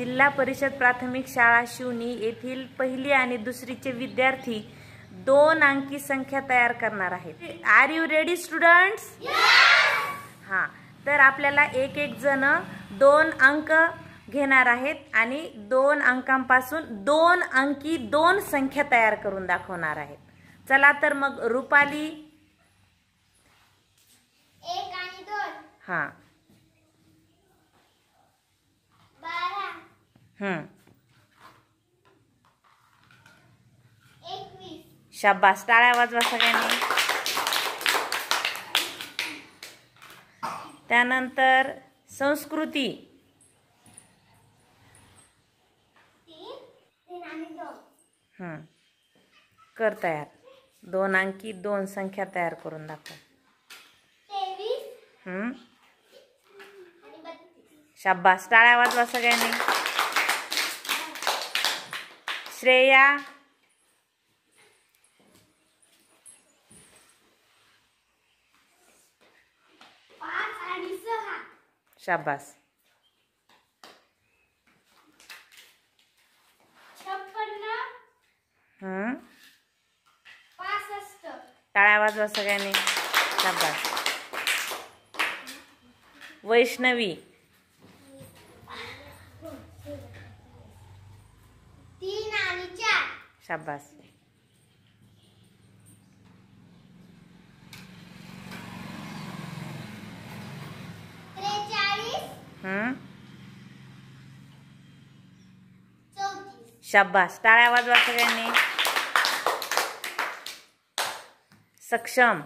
जिल्हा परिषद प्राथमिक शाळा शिवणी येथील पहिली आणि दुसरीचे विद्यार्थी 2 अंकी संख्या तयार करणार आहेत। Are you ready students? हां, तर आपल्याला एक एक जण 2 अंक घेणार आहेत आणि 2 अंकांपासून 2 अंकी 2 संख्या तयार करून दाखवणार आहेत। चला तर मग रुपाली 1 आणि 2 हां 12 21 शाबास, टाळ्या वाजवा सगळ्यांनी। त्यानंतर संस्कृती 3 आणि 2 कर तयार, 2 अंकी 2 संख्या तयार करून दाखव। 23 आणि 32 शाबास, टाळ्या वाजवा सगळ्यांनी। श्रेया 5 आणि 6 शाबास। 56 65 टाळ्या वाजवा सगळ्यांनी। शाबास। वैष्णवी 3 आणि 4 शाबास। 43 34 शाबास, टाळ्या वाजवा सगळ्यांनी। सक्षम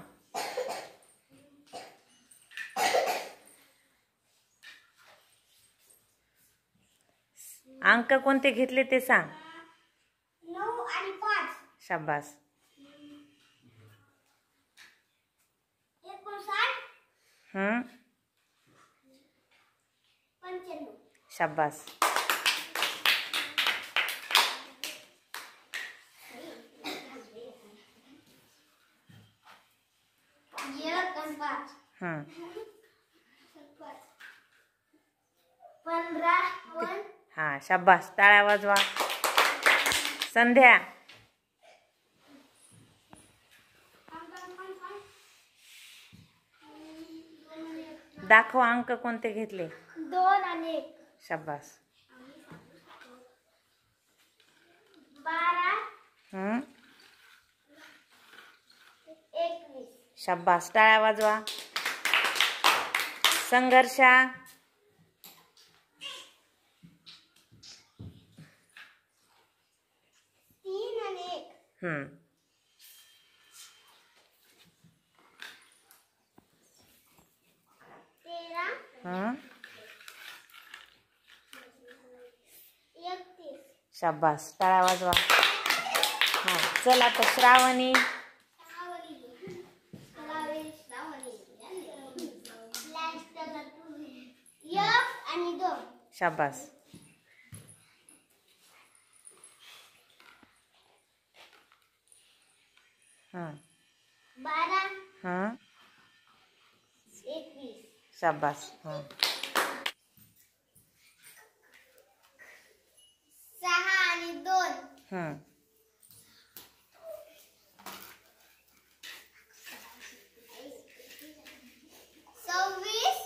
अंक कोणते घेतले ते सांग। 9 आणि 5 शाबास। 59 95 शाबास। एक आणि 5 15 हां, शाबास, टाळ्या वाजवा। संध्या दाखव अंक कोणते घेतले। 2 आणि 1 शाबास। 12 21 शाबास, टाळ्या वाजवा। संघर्षा 3 आणि 1 13 31 शाबास, टाळ्या वाजवा। हां, चल आता श्रावणी 1 आणि 2 शाबास। 12 21 शाबास। 6 आणि 2 26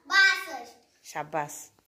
62 शाबास।